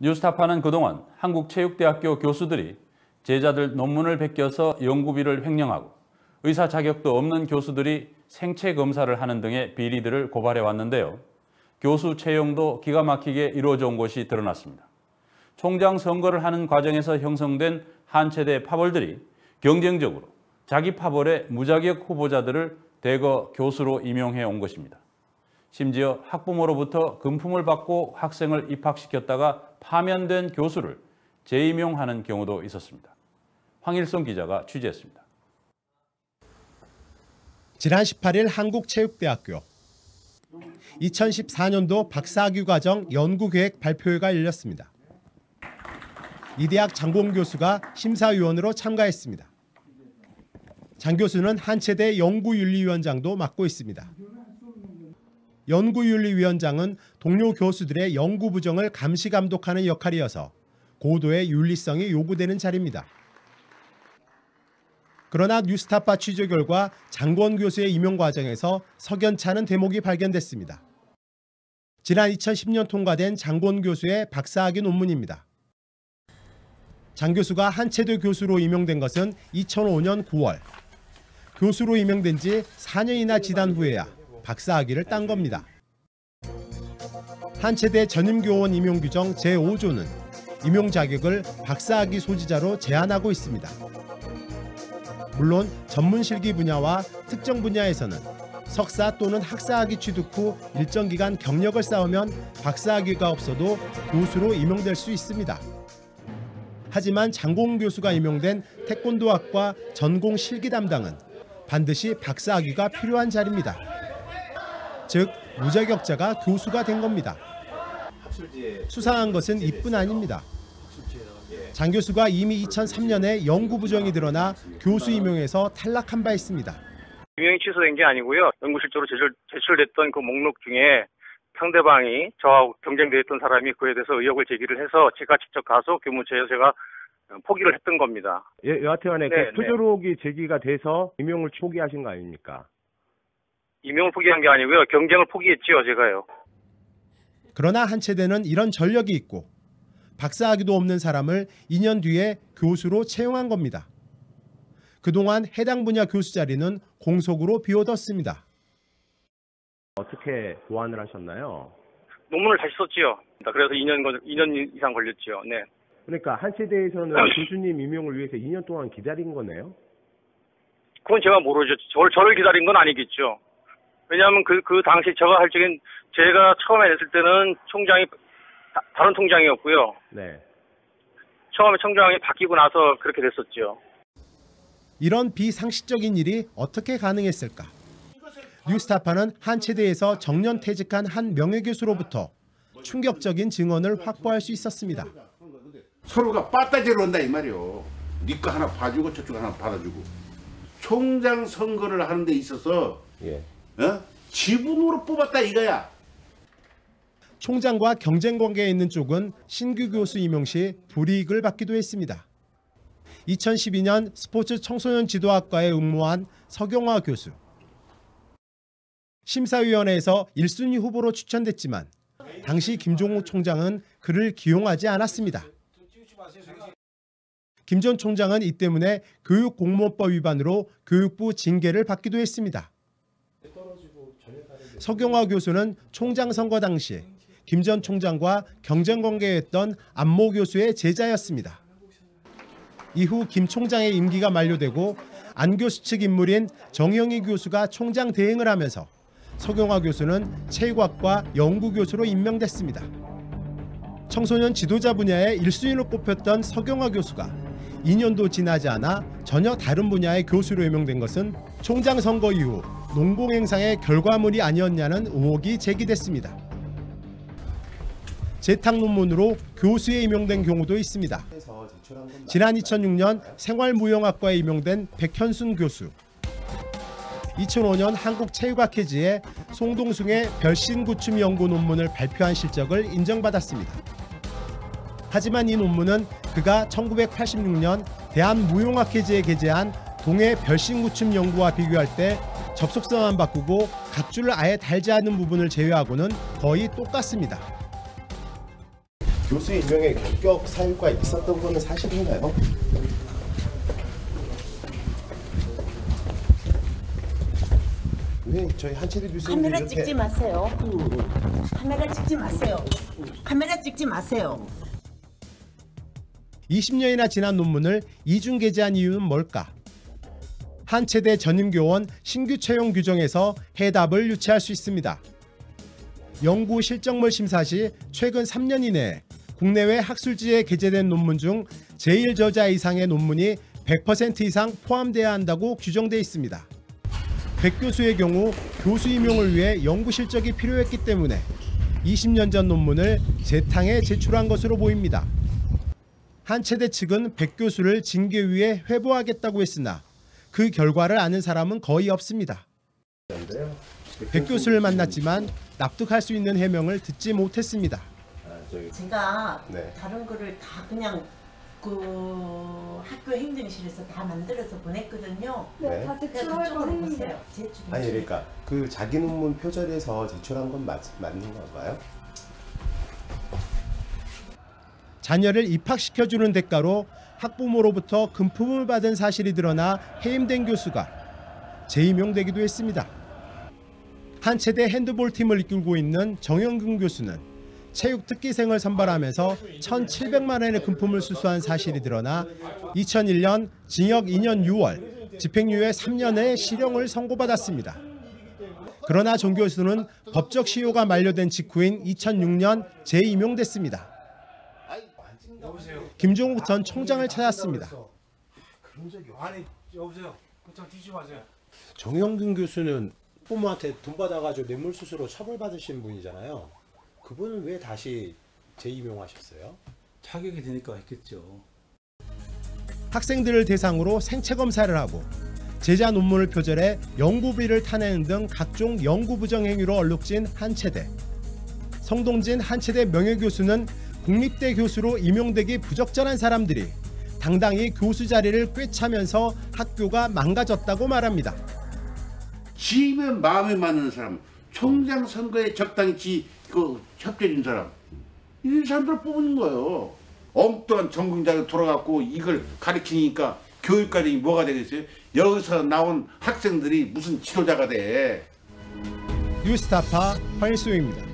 뉴스타파는 그동안 한국체육대학교 교수들이 제자들 논문을 베껴서 연구비를 횡령하고 의사 자격도 없는 교수들이 생체 검사를 하는 등의 비리들을 고발해 왔는데요. 교수 채용도 기가 막히게 이루어져 온 것이 드러났습니다. 총장 선거를 하는 과정에서 형성된 한체대 파벌들이 경쟁적으로 자기 파벌의 무자격 후보자들을 대거 교수로 임용해 온 것입니다. 심지어 학부모로부터 금품을 받고 학생을 입학시켰다가 파면된 교수를 재임용하는 경우도 있었습니다. 황일성 기자가 취재했습니다. 지난 18일 한국체육대학교 2014년도 박사학위 과정 연구계획 발표회가 열렸습니다. 이 대학 장공 교수가 심사위원으로 참가했습니다. 장 교수는 한체대 연구윤리위원장도 맡고 있습니다. 연구윤리위원장은 동료 교수들의 연구 부정을 감시 감독하는 역할이어서 고도의 윤리성이 요구되는 자리입니다. 그러나 뉴스타파 취재 결과 장권 교수의 임용 과정에서 석연치 않은 대목이 발견됐습니다. 지난 2010년 통과된 장권 교수의 박사학위 논문입니다. 장 교수가 한체대 교수로 임용된 것은 2005년 9월. 교수로 임명된 지 4년이나 지난 후에야 박사학위를 딴 겁니다. 한체대 전임교원 임용규정 제5조는 임용 자격을 박사학위 소지자로 제한하고 있습니다. 물론 전문 실기 분야와 특정 분야에서는 석사 또는 학사학위 취득 후 일정 기간 경력을 쌓으면 박사학위가 없어도 교수로 임용될 수 있습니다. 하지만 장공 교수가 임용된 태권도학과 전공 실기 담당은 반드시 박사학위가 필요한 자리입니다. 즉, 무자격자가 교수가 된 겁니다. 수상한 것은 이뿐 아닙니다. 장 교수가 이미 2003년에 연구 부정이 드러나 교수 임용에서 탈락한 바 있습니다. 임용이 취소된 게 아니고요. 연구실조로 제출됐던 그 목록 중에 상대방이 저하고 경쟁되었던 사람이 그에 대해서 의혹을 제기를 해서 제가 직접 가서 교무처에서 제가 포기를 했던 겁니다. 여하튼간에 그 투조록이 제기가 돼서 임용을 포기하신 거 아닙니까? 임용을 포기한 게 아니고요. 경쟁을 포기했지요, 제가요. 그러나 한체대는 이런 전력이 있고 박사학위도 없는 사람을 2년 뒤에 교수로 채용한 겁니다. 그동안 해당 분야 교수 자리는 공석으로 비워뒀습니다. 어떻게 보완을 하셨나요? 논문을 다시 썼지요. 그래서 2년 이상 걸렸지요. 네. 그러니까 한체대에서는 교수님 임용을 위해서 2년 동안 기다린 거네요? 그건 제가 모르죠. 저를 기다린 건 아니겠죠. 왜냐하면 그 당시 제가 할 적엔 제가 처음에 냈을 때는 총장이 다른 총장이었고요. 네. 처음에 총장이 바뀌고 나서 그렇게 됐었죠. 이런 비상식적인 일이 어떻게 가능했을까? 뉴스타파는 한체대에서 정년 퇴직한 한 명예교수로부터 충격적인 증언을 확보할 수 있었습니다. 서로가 빠따지를 한다 이 말이요. 네 거 하나 봐주고 저쪽 하나 받아주고. 총장 선거를 하는 데 있어서 지분으로 뽑았다 이거야. 총장과 경쟁 관계에 있는 쪽은 신규 교수 임용 시 불이익을 받기도 했습니다. 2012년 스포츠 청소년 지도학과에 응모한 서경화 교수. 심사위원회에서 1순위 후보로 추천됐지만 당시 김종욱 총장은 그를 기용하지 않았습니다. 김 전 총장은 이 때문에 교육공무원법 위반으로 교육부 징계를 받기도 했습니다. 서경화 교수는 총장 선거 당시 김 전 총장과 경쟁 관계였던 안모 교수의 제자였습니다. 이후 김 총장의 임기가 만료되고 안 교수 측 인물인 정영희 교수가 총장 대행을 하면서 서경화 교수는 체육학과 연구교수로 임명됐습니다. 청소년 지도자 분야의 1순위로 꼽혔던 서경화 교수가 2년도 지나지 않아 전혀 다른 분야의 교수로 임명된 것은 총장 선거 이후 농공행상의 결과물이 아니었냐는 의혹이 제기됐습니다. 재탁 논문으로 교수에 임용된 경우도 있습니다. 지난 2006년 생활무용학과에 임용된 백현순 교수. 2005년 한국체육학회지에 송동숭의 별신구춤 연구 논문을 발표한 실적을 인정받았습니다. 하지만 이 논문은 그가 1986년 대한무용학회지에 게재한 동해 별신구춤 연구와 비교할 때 접속사만 바꾸고 각줄을 아예 달지 않은 부분을 제외하고는 거의 똑같습니다. 교수 임명에 결격 사유가 있었던 거는 사실인가요? 왜 저희 한채대 교수님 카메라 찍지 마세요. 카메라 찍지 마세요. 카메라 찍지 마세요. 20년이나 지난 논문을 이중 게재한 이유는 뭘까? 한채대 전임교원 신규 채용 규정에서 해답을 유추할 수 있습니다. 연구 실적물 심사 시 최근 3년 이내에 국내외 학술지에 게재된 논문 중 제1저자 이상의 논문이 100% 이상 포함돼야 한다고 규정돼 있습니다. 백 교수의 경우 교수 임용을 위해 연구 실적이 필요했기 때문에 20년 전 논문을 재탕에 제출한 것으로 보입니다. 한채대 측은 백 교수를 징계위에 회부하겠다고 했으나 그 결과를 아는 사람은 거의 없습니다. 백 교수를 만났지만 납득할 수 있는 해명을 듣지 못했습니다. 제가 네. 다른 거를 다 그냥 그 학교 행정실에서 다 만들어서 보냈거든요. 네. 다 그냥 제출할 그쪽으로 뻔했는데. 보세요. 제출. 아니 그러니까 그 자기 논문 표절해서 제출한 건 맞는 건가요? 자녀를 입학시켜주는 대가로 학부모로부터 금품을 받은 사실이 드러나 해임된 교수가 재임용되기도 했습니다. 한채대 핸드볼 팀을 이끌고 있는 정영근 교수는 체육 특기생을 선발하면서 1,700만 원의 금품을 수수한 사실이 드러나 2001년 징역 2년 6월, 집행유예 3년의 실형을 선고받았습니다. 그러나 정 교수는 법적 시효가 만료된 직후인 2006년 재임용됐습니다. 김종욱 전 총장을 찾았습니다. 아니 여보세요. 그냥 뒤지 마세요. 정영근 교수는 부모한테 돈 받아가지고 뇌물수수로 처벌받으신 분이잖아요. 그분은 왜 다시 재임용하셨어요? 자격이 되니까 했겠죠. 학생들을 대상으로 생체 검사를 하고 제자 논문을 표절해 연구비를 타내는 등 각종 연구 부정 행위로 얼룩진 한채대. 성동진 한채대 명예교수는 국립대 교수로 임용되기 부적절한 사람들이 당당히 교수 자리를 꿰차면서 학교가 망가졌다고 말합니다. 집에 마음에 맞는 사람, 총장 선거에 적당히 협조해준 사람, 이런 사람들 뽑는 거예요. 엉뚱한 전공자가 돌아갖고 이걸 가르치니까 교육과정이 뭐가 되겠어요? 여기서 나온 학생들이 무슨 지도자가 돼. 뉴스타파 황일수입니다.